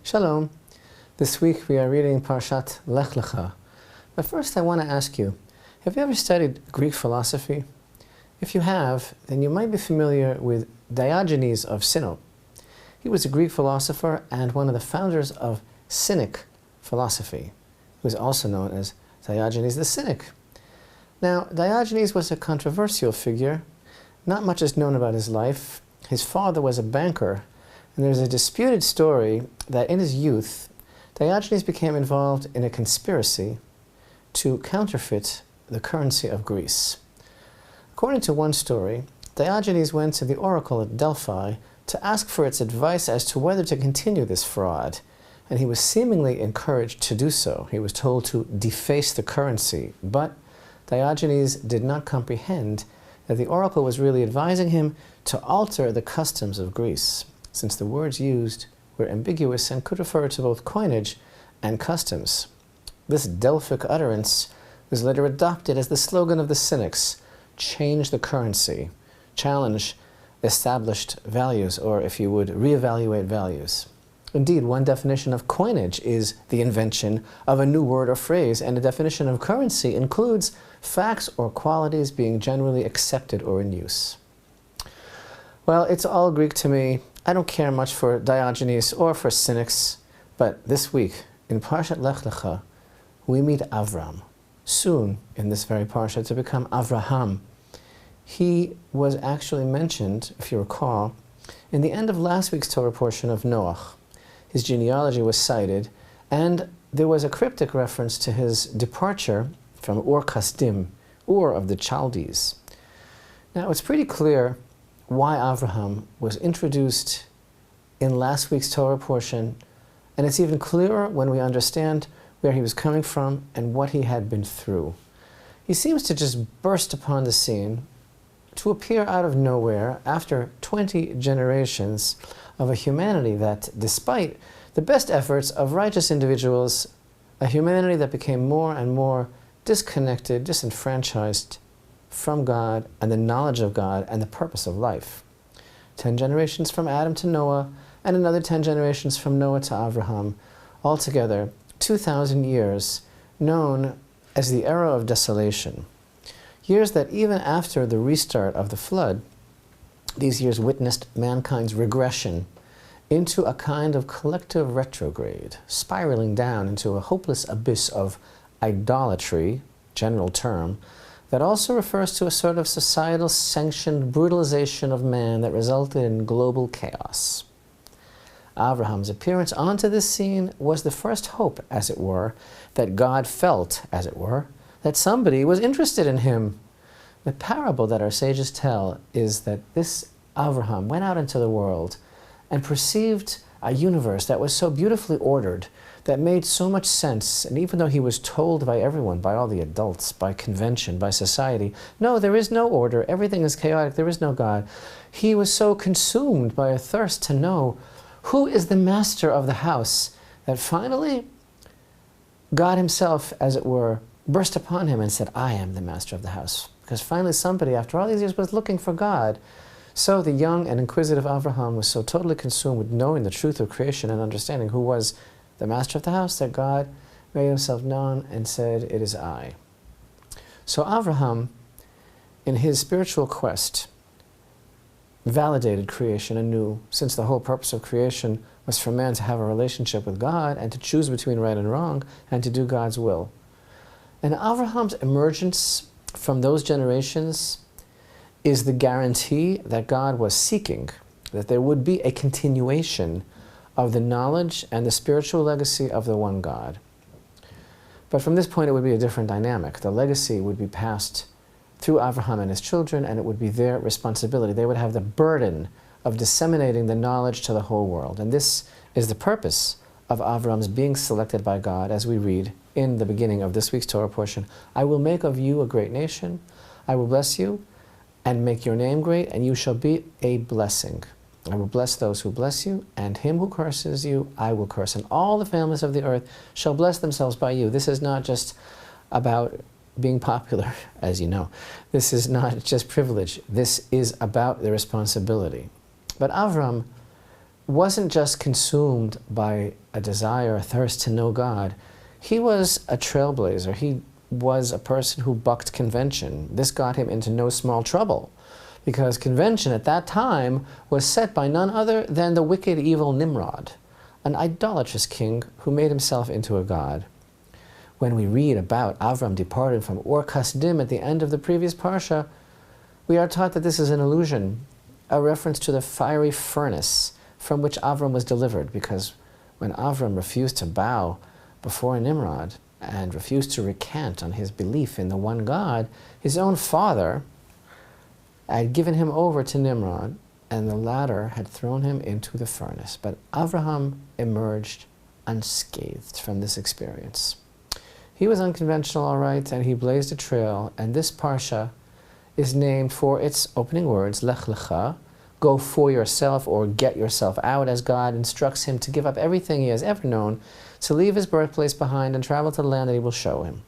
Shalom. This week we are reading Parashat Lech Lecha. But first I want to ask you, have you ever studied Greek philosophy? If you have, then you might be familiar with Diogenes of Sinope. He was a Greek philosopher and one of the founders of Cynic philosophy. He was also known as Diogenes the Cynic. Now, Diogenes was a controversial figure. Not much is known about his life. His father was a banker, and there's a disputed story that in his youth, Diogenes became involved in a conspiracy to counterfeit the currency of Greece. According to one story, Diogenes went to the oracle at Delphi to ask for its advice as to whether to continue this fraud, and he was seemingly encouraged to do so. He was told to deface the currency, but Diogenes did not comprehend that the oracle was really advising him to alter the customs of Greece, since the words used were ambiguous and could refer to both coinage and customs. This Delphic utterance was later adopted as the slogan of the Cynics: change the currency, challenge established values, or if you would, reevaluate values. Indeed, one definition of coinage is the invention of a new word or phrase, and a definition of currency includes facts or qualities being generally accepted or in use. Well, it's all Greek to me. I don't care much for Diogenes or for Cynics, but this week, in Parashat Lech Lecha, we meet Avraham, soon in this very Parashat to become Avraham. He was actually mentioned, if you recall, in the end of last week's Torah portion of Noach. His genealogy was cited, and there was a cryptic reference to his departure from Ur Kasdim, Ur of the Chaldees. Now, it's pretty clear why Avraham was introduced in last week's Torah portion, and it's even clearer when we understand where he was coming from and what he had been through. He seems to just burst upon the scene, to appear out of nowhere after 20 generations of a humanity that, despite the best efforts of righteous individuals, a humanity that became more and more disconnected, disenfranchised from God and the knowledge of God and the purpose of life. 10 generations from Adam to Noah, and another 10 generations from Noah to Avraham. Altogether, 2,000 years, known as the era of desolation. Years that even after the restart of the flood, these years witnessed mankind's regression into a kind of collective retrograde, spiraling down into a hopeless abyss of idolatry, general term, that also refers to a sort of societal sanctioned brutalization of man that resulted in global chaos. Avraham's appearance onto this scene was the first hope, as it were, that God felt, as it were, that somebody was interested in him. The parable that our sages tell is that this Avraham went out into the world and perceived a universe that was so beautifully ordered, that made so much sense, and even though he was told by everyone, by all the adults, by convention, by society, no, there is no order, everything is chaotic, there is no God, he was so consumed by a thirst to know who is the master of the house, that finally God himself, as it were, burst upon him and said, I am the master of the house. Because finally somebody, after all these years, was looking for God. So the young and inquisitive Avraham was so totally consumed with knowing the truth of creation and understanding who was the master of the house, that God made himself known and said, it is I. So Avraham, in his spiritual quest, validated creation anew, since the whole purpose of creation was for man to have a relationship with God and to choose between right and wrong and to do God's will. And Avraham's emergence from those generations is the guarantee that God was seeking, that there would be a continuation of the knowledge and the spiritual legacy of the one God. But from this point it would be a different dynamic. The legacy would be passed through Avraham and his children, and it would be their responsibility. They would have the burden of disseminating the knowledge to the whole world. And this is the purpose of Avraham's being selected by God, as we read in the beginning of this week's Torah portion. I will make of you a great nation, I will bless you and make your name great, and you shall be a blessing. I will bless those who bless you, and him who curses you I will curse, and all the families of the earth shall bless themselves by you. This is not just about being popular, as you know. This is not just privilege. This is about the responsibility. But Avram wasn't just consumed by a desire, a thirst to know God. He was a trailblazer. He was a person who bucked convention. This got him into no small trouble, because convention at that time was set by none other than the wicked, evil Nimrod, an idolatrous king who made himself into a god. When we read about Avram departing from Ur Kasdim at the end of the previous Parsha, we are taught that this is an illusion, a reference to the fiery furnace from which Avram was delivered, because when Avram refused to bow before Nimrod and refused to recant on his belief in the one God, his own father had given him over to Nimrod, and the latter had thrown him into the furnace. But Avraham emerged unscathed from this experience. He was unconventional, all right, and he blazed a trail, and this Parsha is named for its opening words, Lech Lecha, go for yourself or get yourself out, as God instructs him to give up everything he has ever known, to leave his birthplace behind and travel to the land that he will show him.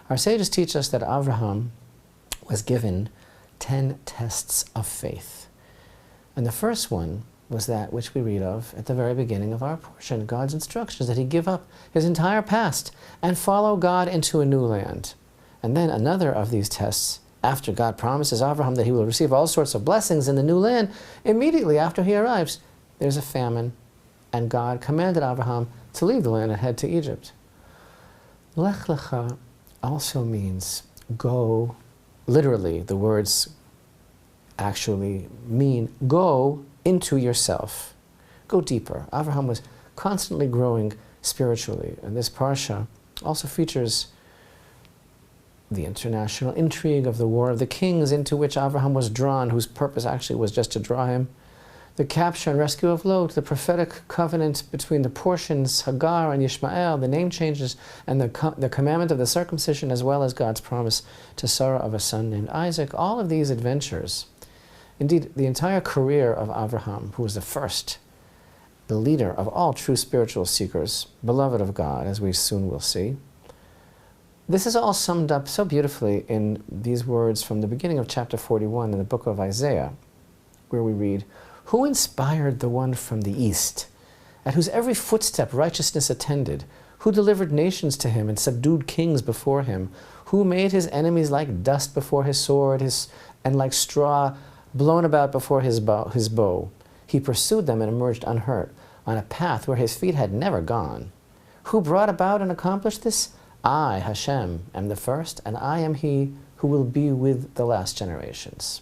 Our sages teach us that Avraham was given 10 tests of faith. And the first one was that which we read of at the very beginning of our portion, God's instructions that he give up his entire past and follow God into a new land. And then another of these tests, after God promises Avraham that he will receive all sorts of blessings in the new land, immediately after he arrives, there's a famine, and God commanded Avraham to leave the land and head to Egypt. Lech Lecha also means go. Literally, the words actually mean go into yourself. Go deeper. Avraham was constantly growing spiritually, and this Parsha also features the international intrigue of the War of the Kings into which Avraham was drawn, whose purpose actually was just to draw him. The capture and rescue of Lot, the prophetic covenant between the portions, Hagar and Ishmael, the name changes, and the commandment of the circumcision, as well as God's promise to Sarah of a son named Isaac. All of these adventures, indeed, the entire career of Avraham, who was the leader of all true spiritual seekers, beloved of God, as we soon will see. This is all summed up so beautifully in these words from the beginning of chapter 41 in the book of Isaiah, where we read, "Who inspired the one from the east, at whose every footstep righteousness attended? Who delivered nations to him and subdued kings before him? Who made his enemies like dust before his sword, and like straw blown about before his bow? He pursued them and emerged unhurt, on a path where his feet had never gone. Who brought about and accomplished this? I, Hashem, am the first, and I am he who will be with the last generations."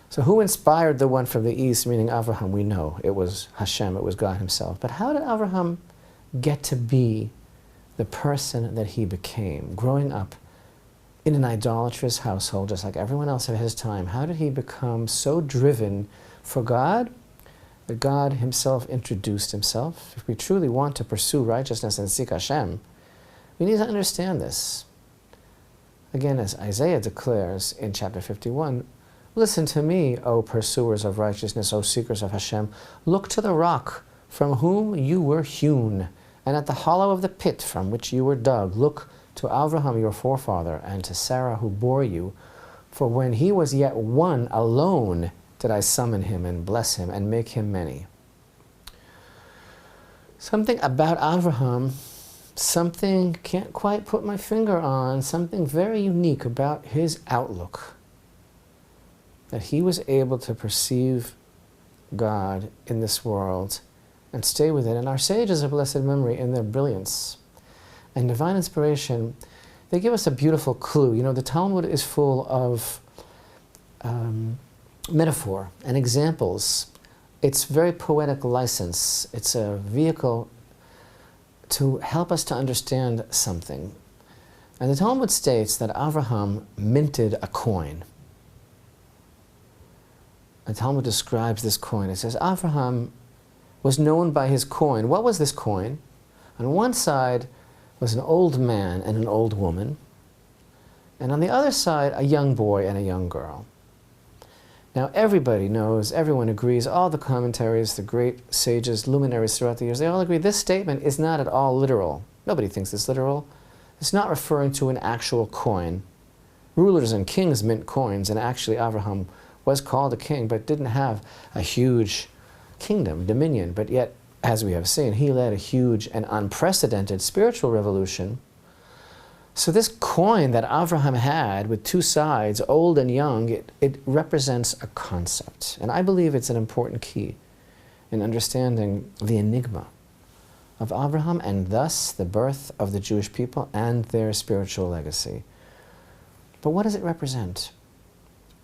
So who inspired the one from the east, meaning Avraham? We know it was Hashem, it was God himself. But how did Avraham get to be the person that he became, growing up in an idolatrous household, just like everyone else of his time? How did he become so driven for God that God himself introduced himself? If we truly want to pursue righteousness and seek Hashem, we need to understand this. Again, as Isaiah declares in chapter 51, "Listen to me, O pursuers of righteousness, O seekers of Hashem. Look to the rock from whom you were hewn, and at the hollow of the pit from which you were dug. Look to Avraham your forefather, and to Sarah who bore you. For when he was yet one alone did I summon him and bless him and make him many." Something about Avraham, something can't quite put my finger on, something very unique about his outlook, that he was able to perceive God in this world and stay with it. And our sages of blessed memory, in their brilliance and divine inspiration, they give us a beautiful clue. You know, the Talmud is full of metaphor and examples. It's very poetic license. It's a vehicle to help us to understand something. And the Talmud states that Avraham minted a coin. The Talmud describes this coin. It says Avraham was known by his coin. What was this coin? On one side was an old man and an old woman, and on the other side a young boy and a young girl. Now everybody knows, everyone agrees, all the commentaries, the great sages, luminaries throughout the years, they all agree this statement is not at all literal. Nobody thinks it's literal. It's not referring to an actual coin. Rulers and kings mint coins, and actually Avraham was called a king, but didn't have a huge kingdom, dominion, but yet, as we have seen, he led a huge and unprecedented spiritual revolution. So this coin that Avraham had with two sides, old and young, it represents a concept. And I believe it's an important key in understanding the enigma of Avraham and thus the birth of the Jewish people and their spiritual legacy. But what does it represent?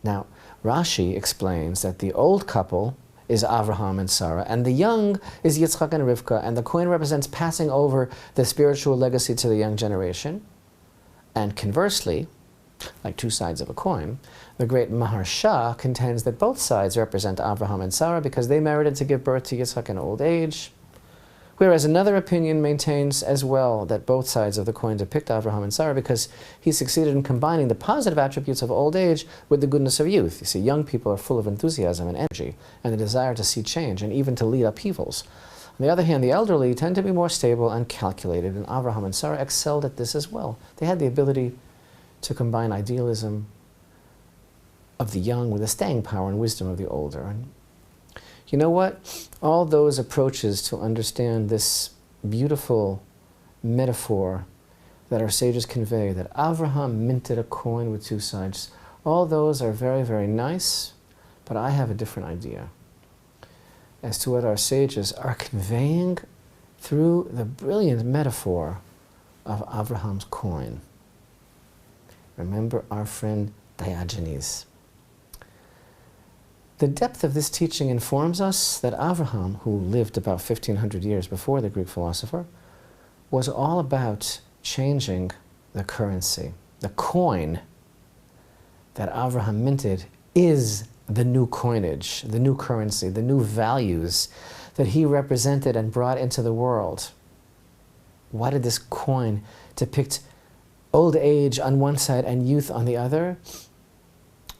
Now, Rashi explains that the old couple is Avraham and Sarah, and the young is Yitzchak and Rivka, and the coin represents passing over the spiritual legacy to the young generation. And conversely, like two sides of a coin, the great MarCheshvan contends that both sides represent Avraham and Sarah because they merited to give birth to Yitzchak in old age, whereas another opinion maintains as well that both sides of the coin depict Avraham and Sarah because he succeeded in combining the positive attributes of old age with the goodness of youth. You see, young people are full of enthusiasm and energy and the desire to see change and even to lead upheavals. On the other hand, the elderly tend to be more stable and calculated, and Avraham and Sarah excelled at this as well. They had the ability to combine idealism of the young with the staying power and wisdom of the older. And you know what? All those approaches to understand this beautiful metaphor that our sages convey, that Avraham minted a coin with two sides, all those are very, very nice, but I have a different idea as to what our sages are conveying through the brilliant metaphor of Avraham's coin. Remember our friend Diogenes. The depth of this teaching informs us that Avraham, who lived about 1500 years before the Greek philosopher, was all about changing the currency. The coin that Avraham minted is the new coinage, the new currency, the new values that he represented and brought into the world. Why did this coin depict old age on one side and youth on the other?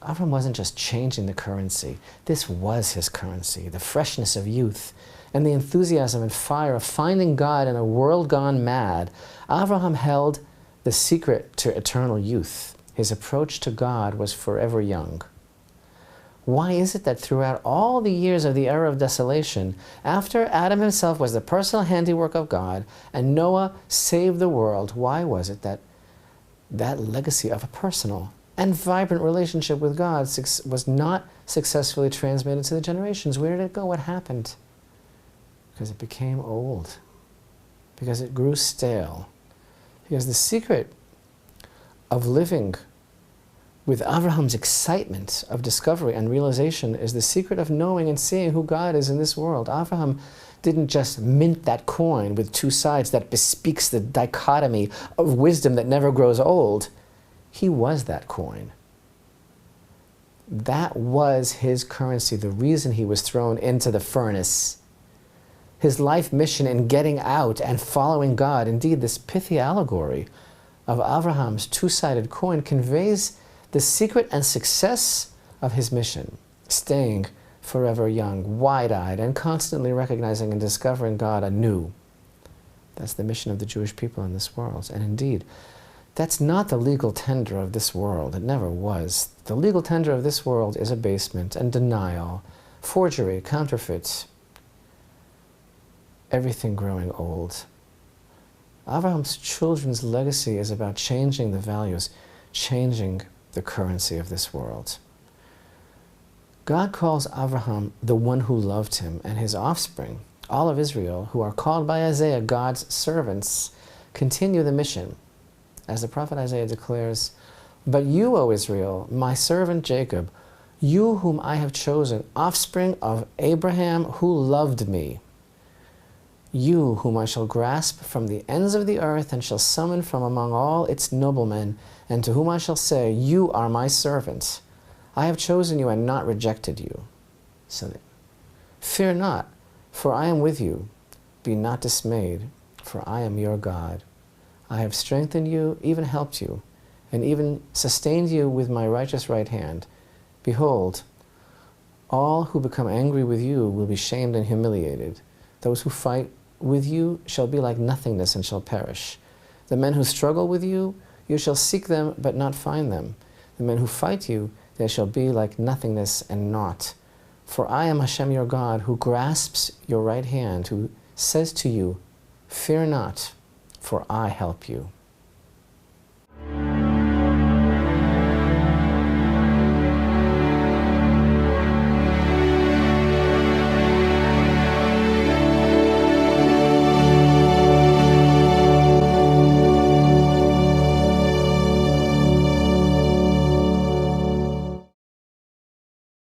Avraham wasn't just changing the currency. This was his currency, the freshness of youth and the enthusiasm and fire of finding God in a world gone mad. Avraham held the secret to eternal youth. His approach to God was forever young. Why is it that throughout all the years of the era of desolation, after Adam himself was the personal handiwork of God and Noah saved the world, why was it that that legacy of a personal and vibrant relationship with God was not successfully transmitted to the generations? Where did it go? What happened? Because it became old. Because it grew stale. Because the secret of living with Avraham's excitement of discovery and realization is the secret of knowing and seeing who God is in this world. Avraham didn't just mint that coin with two sides that bespeaks the dichotomy of wisdom that never grows old. He was that coin. That was his currency, the reason he was thrown into the furnace. His life mission in getting out and following God. Indeed, this pithy allegory of Avraham's two-sided coin conveys the secret and success of his mission, staying forever young, wide-eyed, and constantly recognizing and discovering God anew. That's the mission of the Jewish people in this world. And indeed, that's not the legal tender of this world. It never was. The legal tender of this world is abasement and denial, forgery, counterfeit, everything growing old. Avraham's children's legacy is about changing the values, changing the currency of this world. God calls Avraham the one who loved him, and his offspring, all of Israel, who are called by Isaiah God's servants, continue the mission. As the prophet Isaiah declares, "But you, O Israel, my servant Jacob, you whom I have chosen, offspring of Abraham who loved me, you whom I shall grasp from the ends of the earth and shall summon from among all its noblemen, and to whom I shall say, you are my servant. I have chosen you and not rejected you. So, fear not, for I am with you. Be not dismayed, for I am your God. I have strengthened you, even helped you, and even sustained you with my righteous right hand. Behold, all who become angry with you will be shamed and humiliated. Those who fight with you shall be like nothingness and shall perish. The men who struggle with you, you shall seek them but not find them. The men who fight you, they shall be like nothingness and naught. For I am Hashem your God, who grasps your right hand, who says to you, fear not, for I help you.